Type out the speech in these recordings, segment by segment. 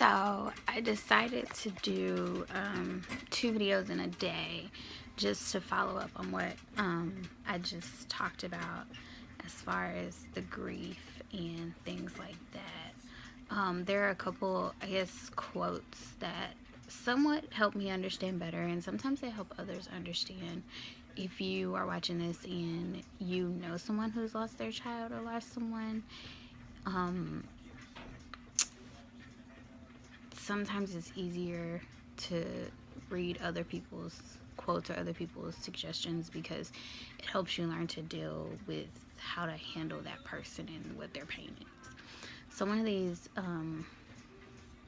So I decided to do 2 videos in a day just to follow up on what I just talked about as far as the grief and things like that. There are a couple, I guess, quotes that somewhat help me understand better, and sometimes they help others understand. If you are watching this and you know someone who's lost their child or lost someone, um, sometimes it's easier to read other people's quotes or other people's suggestions because it helps you learn to deal with how to handle that person and what their pain is. So one of these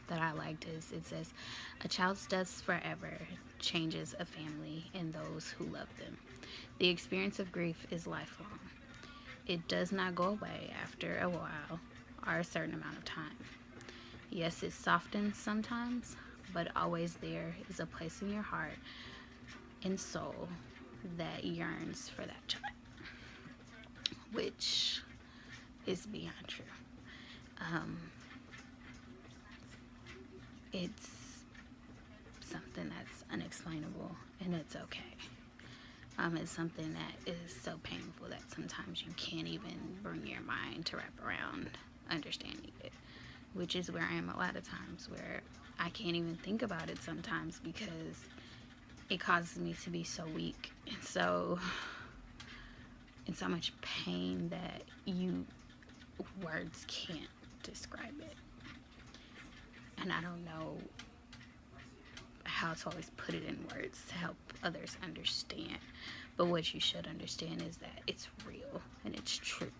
that I liked is, it says, "A child's death forever changes a family and those who love them. The experience of grief is lifelong. It does not go away after a while or a certain amount of time. Yes, it softens sometimes, but always there is a place in your heart and soul that yearns for that child," which is beyond true. It's something that's unexplainable, and it's okay. It's something that is so painful that sometimes you can't even bring your mind to wrap around understanding it, which is where I am a lot of times, where I can't even think about it sometimes because it causes me to be so weak and so in so much pain that words can't describe it. And I don't know how to always put it in words to help others understand. But what you should understand is that it's real and it's true.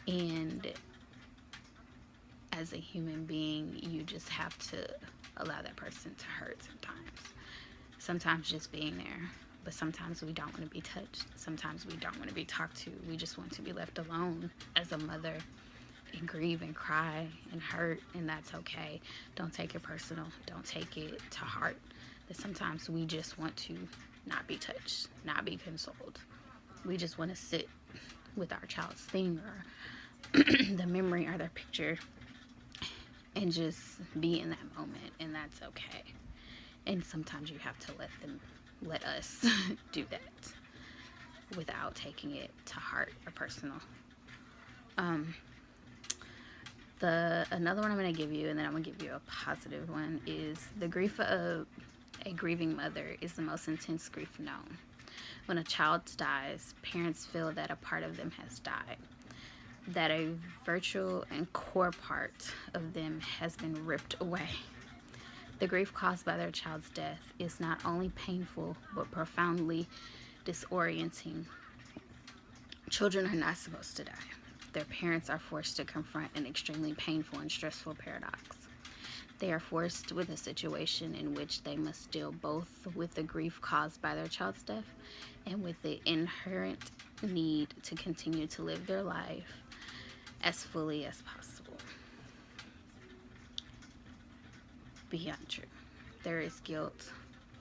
And as a human being, you just have to allow that person to hurt sometimes. Sometimes just being there. But sometimes we don't want to be touched. Sometimes we don't want to be talked to. We just want to be left alone as a mother and grieve and cry and hurt, and that's okay. Don't take it personal. Don't take it to heart. That sometimes we just want to not be touched, not be consoled. We just want to sit with our child's thing or the memory or their picture and just be in that moment, and that's okay. And sometimes you have to let us do that without taking it to heart or personal. Another one I'm going to give you, and then I'm going to give you a positive one, is the grief of a grieving mother is the most intense grief known. When a child dies, parents feel that a part of them has died, that a virtual and core part of them has been ripped away. The grief caused by their child's death is not only painful, but profoundly disorienting. Children are not supposed to die. Their parents are forced to confront an extremely painful and stressful paradox. They are forced with a situation in which they must deal both with the grief caused by their child's death and with the inherent need to continue to live their life as fully as possible. Beyond true. There is guilt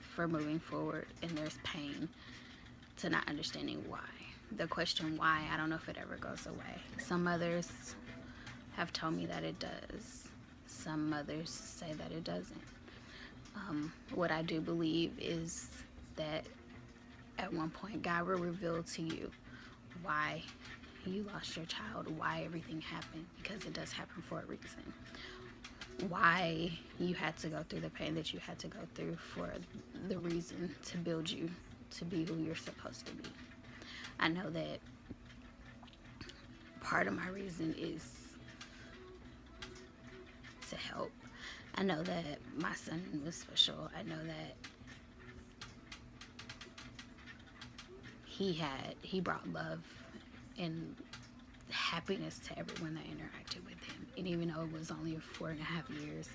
for moving forward, and there's pain to not understanding why. The question why, I don't know if it ever goes away. Some mothers have told me that it does. Some mothers say that it doesn't. What I do believe is that at one point God will reveal to you why you lost your child, why everything happened, because it does happen for a reason. Why you had to go through the pain that you had to go through for the reason to build you to be who you're supposed to be. I know that part of my reason is to help. I know that my son was special. I know that he brought love and happiness to everyone that interacted with him. And even though it was only 4.5 years,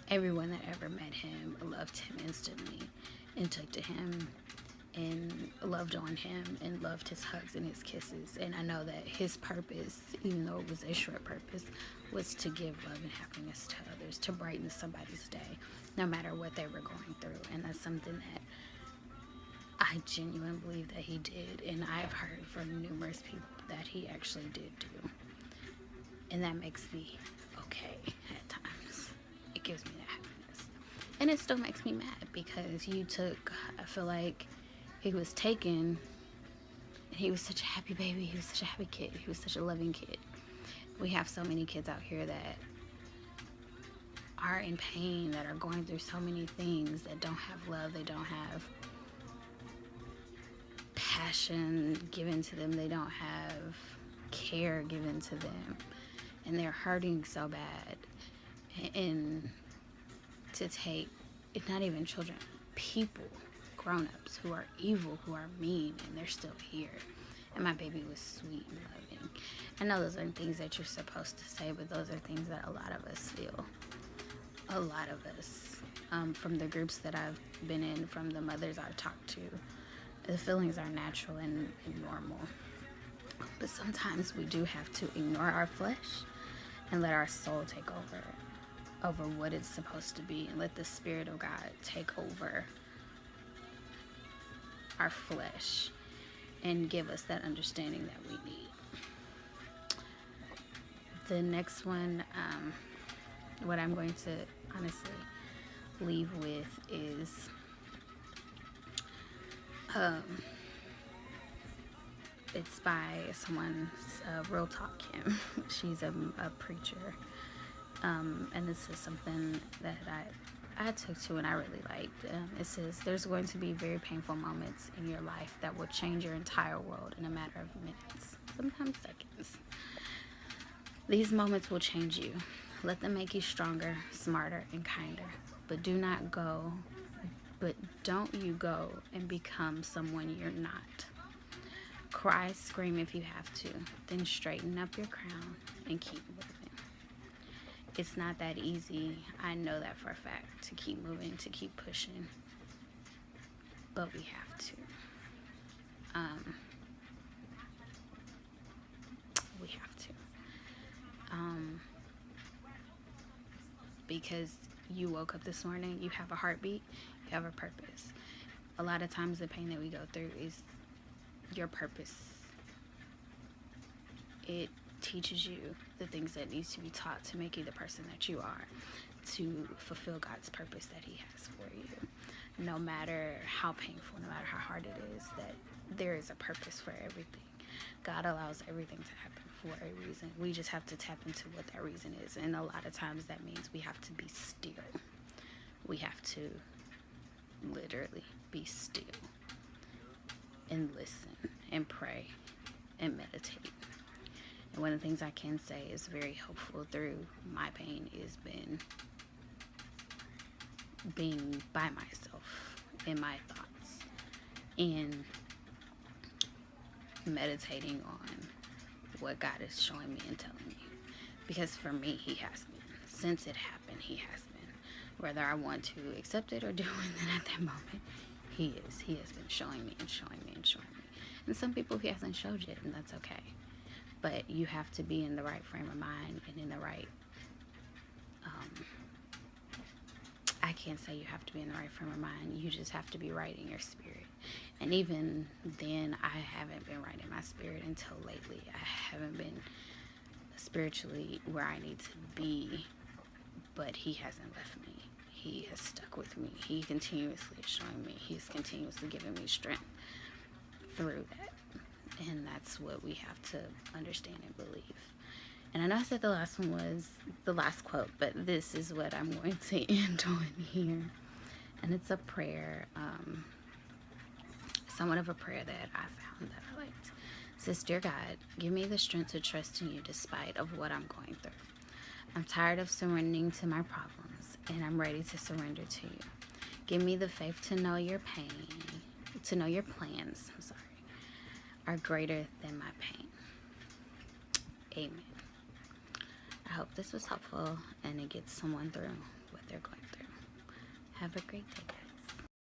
everyone that ever met him loved him instantly and took to him and loved on him and loved his hugs and his kisses. And I know that his purpose, even though it was a short purpose, was to give love and happiness to others, to brighten somebody's day, no matter what they were going through. And that's something that I genuinely believe that he did, and I've heard from numerous people that he actually did do. And that makes me okay at times. And it still makes me mad because I feel like he was taken. He was such a happy baby. He was such a happy kid. He was such a loving kid. We have so many kids out here that are in pain, that are going through so many things, that don't have love, they don't have passion given to them, they don't have care given to them, and they're hurting so bad. And to take, it's not even children, people, grown-ups who are evil, who are mean, and they're still here. And my baby was sweet and loving. I know those aren't things that you're supposed to say, but those are things that a lot of us feel. A lot of us. From the groups that I've been in, from the mothers I've talked to, the feelings are natural and normal. But sometimes we do have to ignore our flesh and let our soul take over what it's supposed to be, and let the Spirit of God take over our flesh and give us that understanding that we need. The next one, what I'm going to honestly leave with is it's by someone, Real Talk Kim. She's a preacher, and this is something that I took to and I really liked. It says, there's going to be very painful moments in your life that will change your entire world in a matter of minutes, sometimes seconds. These moments will change you. Let them make you stronger, smarter, and kinder. But don't you go and become someone you're not. Cry, scream if you have to, then straighten up your crown and keep moving. It's not that easy, I know that for a fact, to keep moving, to keep pushing, but we have to. We have to. Because you woke up this morning, you have a heartbeat, you have a purpose. A lot of times the pain that we go through is your purpose. It teaches you the things that needs to be taught to make you the person that you are, to fulfill God's purpose that He has for you. No matter how painful, no matter how hard it is, that there is a purpose for everything. God allows everything to happen for a reason. We just have to tap into what that reason is. And a lot of times that means we have to be still. We have to literally be still and listen and pray and meditate. And one of the things I can say is very helpful through my pain is being by myself in my thoughts and meditating on what God is showing me and telling me. Because for me, He has been. Since it happened, He has been. Whether I want to accept it or do it at that moment, He is. He has been showing me and showing me and showing me. And some people He hasn't showed yet, and that's okay. But you have to be in the right frame of mind and in the right, I can't say you have to be in the right frame of mind. You just have to be right in your spirit. And even then, I haven't been right in my spirit until lately. I haven't been spiritually where I need to be, but He hasn't left me. He has stuck with me. He continuously is showing me. He's continuously giving me strength through that. And that's what we have to understand and believe. And I know I said the last one was the last quote, but this is what I'm going to end on here. And it's a prayer, somewhat of a prayer that I found that I liked. It says, Dear God, give me the strength to trust in you despite of what I'm going through. I'm tired of surrendering to my problems, and I'm ready to surrender to you. Give me the faith to know your pain, to know your plans, are greater than my pain. Amen. I hope this was helpful and it gets someone through what they're going through. Have a great day.